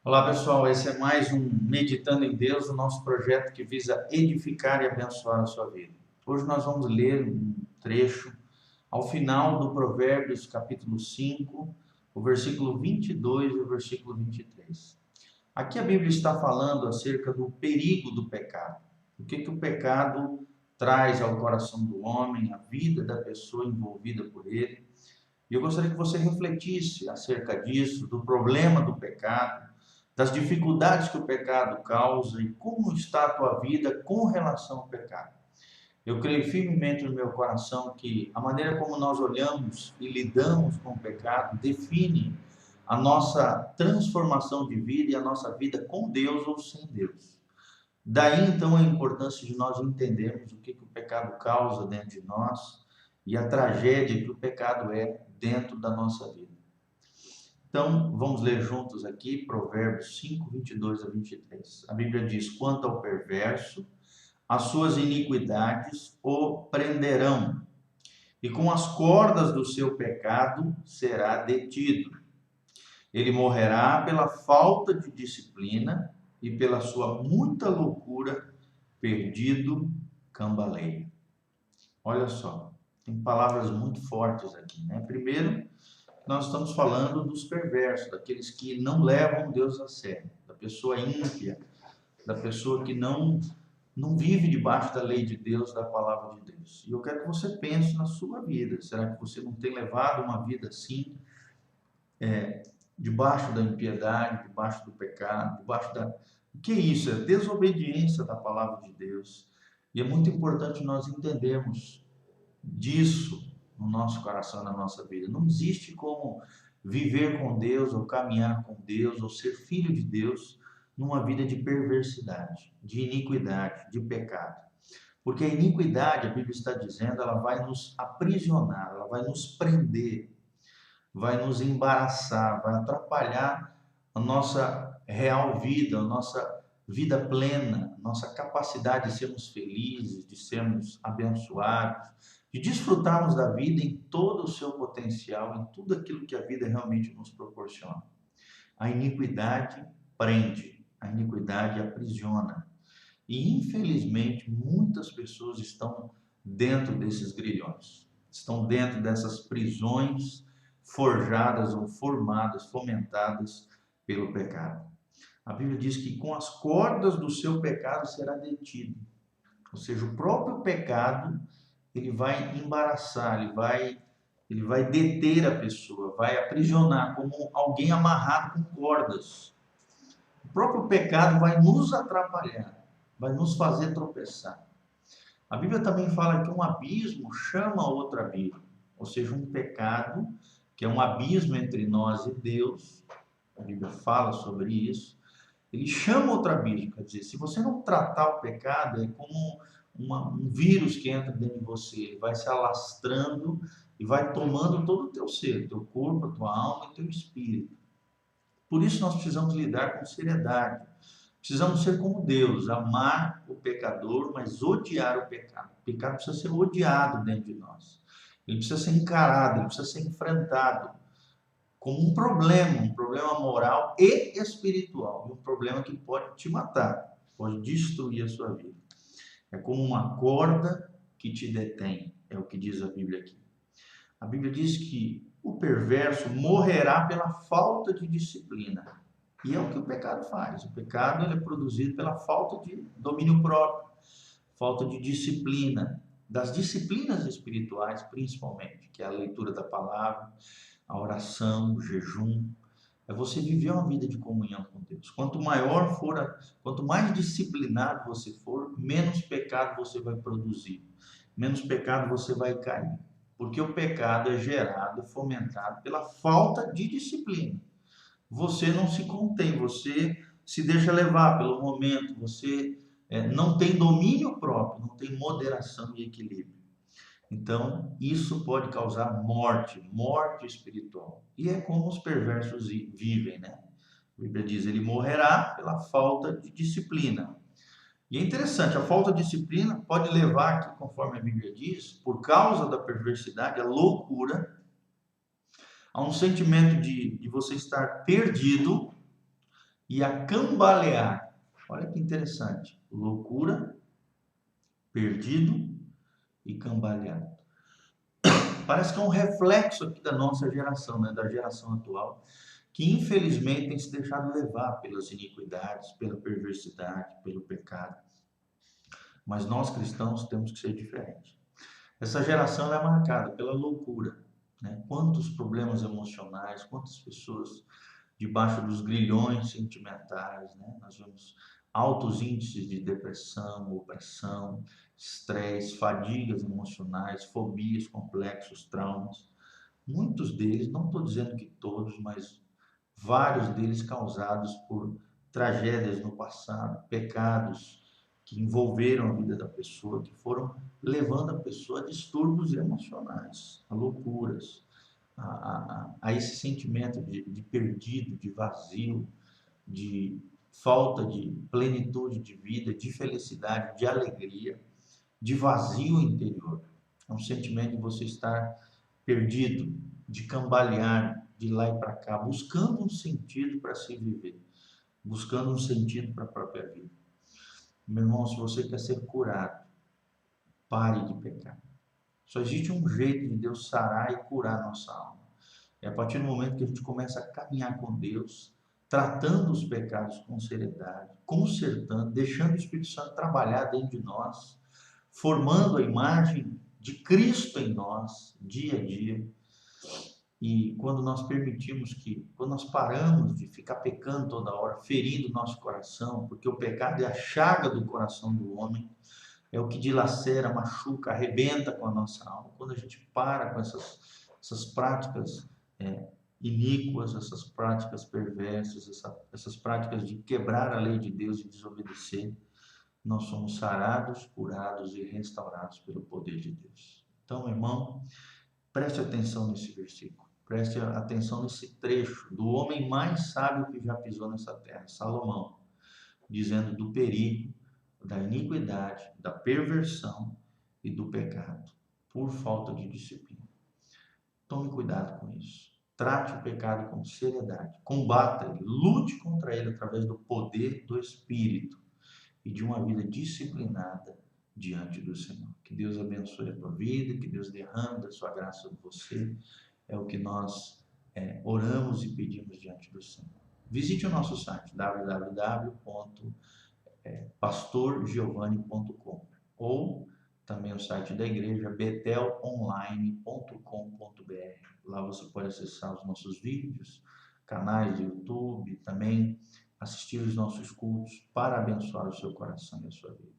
Olá pessoal, esse é mais um Meditando em Deus, o nosso projeto que visa edificar e abençoar a sua vida. Hoje nós vamos ler um trecho ao final do Provérbios capítulo 5, o versículo 22 e o versículo 23. Aqui a Bíblia está falando acerca do perigo do pecado. O que o pecado traz ao coração do homem, à vida da pessoa envolvida por ele. E eu gostaria que você refletisse acerca disso, do problema do pecado, das dificuldades que o pecado causa e como está a tua vida com relação ao pecado. Eu creio firmemente no meu coração que a maneira como nós olhamos e lidamos com o pecado define a nossa transformação de vida e a nossa vida com Deus ou sem Deus. Daí então a importância de nós entendermos o que o pecado causa dentro de nós e a tragédia que o pecado é dentro da nossa vida. Então, vamos ler juntos aqui Provérbios 5, 22 a 23. A Bíblia diz: quanto ao perverso, as suas iniquidades o prenderão, e com as cordas do seu pecado será detido. Ele morrerá pela falta de disciplina e pela sua muita loucura, perdido, cambaleia. Olha só, tem palavras muito fortes aqui, né? Primeiro, nós estamos falando dos perversos, daqueles que não levam Deus a sério, da pessoa ímpia, da pessoa que não vive debaixo da lei de Deus, da palavra de Deus. E eu quero que você pense na sua vida. Será que você não tem levado uma vida assim, debaixo da impiedade, debaixo do pecado, debaixo da... O que é isso? É desobediência da palavra de Deus. E é muito importante nós entendermos disso no nosso coração, na nossa vida. Não existe como viver com Deus, ou caminhar com Deus, ou ser filho de Deus, numa vida de perversidade, de iniquidade, de pecado. Porque a iniquidade, a Bíblia está dizendo, ela vai nos aprisionar, ela vai nos prender, vai nos embaraçar, vai atrapalhar a nossa real vida, a nossa vida plena, nossa capacidade de sermos felizes, de sermos abençoados, de desfrutarmos da vida em todo o seu potencial, em tudo aquilo que a vida realmente nos proporciona. A iniquidade prende, a iniquidade aprisiona. E infelizmente muitas pessoas estão dentro desses grilhões, estão dentro dessas prisões forjadas ou formadas, fomentadas pelo pecado. A Bíblia diz que com as cordas do seu pecado será detido. Ou seja, o próprio pecado, ele vai embaraçar, ele vai deter a pessoa, vai aprisionar, como alguém amarrado com cordas. O próprio pecado vai nos atrapalhar, vai nos fazer tropeçar. A Bíblia também fala que um abismo chama outro abismo, ou seja, um pecado que é um abismo entre nós e Deus. A Bíblia fala sobre isso. Ele chama outro abismo, quer dizer, se você não tratar o pecado, é como um vírus que entra dentro de você, ele vai se alastrando e vai tomando todo o teu ser, teu corpo, a tua alma e teu espírito. Por isso nós precisamos lidar com seriedade. Precisamos ser como Deus, amar o pecador, mas odiar o pecado. O pecado precisa ser odiado dentro de nós. Ele precisa ser encarado, ele precisa ser enfrentado como um problema moral e espiritual, um problema que pode te matar, pode destruir a sua vida. É como uma corda que te detém, é o que diz a Bíblia aqui. A Bíblia diz que o perverso morrerá pela falta de disciplina. E é o que o pecado faz. O pecado ele é produzido pela falta de domínio próprio, falta de disciplina, das disciplinas espirituais principalmente, que é a leitura da palavra, a oração, o jejum. É você viver uma vida de comunhão com Deus. Quanto mais disciplinado você for, menos pecado você vai produzir, menos pecado você vai cair. Porque o pecado é gerado, fomentado pela falta de disciplina. Você não se contém, você se deixa levar pelo momento, você não tem domínio próprio, não tem moderação e equilíbrio. Então, isso pode causar morte espiritual. E é como os perversos vivem, né? A Bíblia diz, ele morrerá pela falta de disciplina. E é interessante, a falta de disciplina pode levar aqui, conforme a Bíblia diz, por causa da perversidade, a loucura, a um sentimento de você estar perdido, e a cambalear. Olha que interessante. Loucura, perdido e cambalear. Parece que é um reflexo aqui da nossa geração, né? Da geração atual, que infelizmente tem se deixado levar pelas iniquidades, pela perversidade, pelo pecado. Mas nós cristãos temos que ser diferentes. Essa geração é marcada pela loucura, né? Quantos problemas emocionais, quantas pessoas debaixo dos grilhões sentimentais, né? Nós vemos altos índices de depressão, opressão, estresse, fadigas emocionais, fobias, complexos, traumas. Muitos deles, não estou dizendo que todos, mas vários deles causados por tragédias no passado, pecados que envolveram a vida da pessoa, que foram levando a pessoa a distúrbios emocionais, a loucuras, a esse sentimento de perdido, de vazio, de falta de plenitude de vida, de felicidade, de alegria, de vazio interior. É um sentimento de você estar perdido, de cambalear de lá e para cá, buscando um sentido para se viver, buscando um sentido para a própria vida. Meu irmão, se você quer ser curado, pare de pecar. Só existe um jeito de Deus sarar e curar a nossa alma. É a partir do momento que a gente começa a caminhar com Deus, tratando os pecados com seriedade, consertando, deixando o Espírito Santo trabalhar dentro de nós, formando a imagem de Cristo em nós, dia a dia. E quando nós permitimos quando nós paramos de ficar pecando toda hora, ferindo o nosso coração, porque o pecado é a chaga do coração do homem, é o que dilacera, machuca, arrebenta com a nossa alma. Quando a gente para com essas práticas iníquas, essas práticas perversas, essas práticas de quebrar a lei de Deus e desobedecer, nós somos sarados, curados e restaurados pelo poder de Deus. Então, irmão, preste atenção nesse versículo. Preste atenção nesse trecho do homem mais sábio que já pisou nessa terra, Salomão, dizendo do perigo, da iniquidade, da perversão e do pecado, por falta de disciplina. Tome cuidado com isso. Trate o pecado com seriedade. Combata ele, lute contra ele através do poder do Espírito e de uma vida disciplinada diante do Senhor. Que Deus abençoe a tua vida, que Deus derrame da sua graça sobre você. É o que nós oramos e pedimos diante do Senhor. Visite o nosso site www.pastorgiovanni.com ou também o site da igreja betelonline.com.br. Lá você pode acessar os nossos vídeos, canais do YouTube, também assistir os nossos cultos para abençoar o seu coração e a sua vida.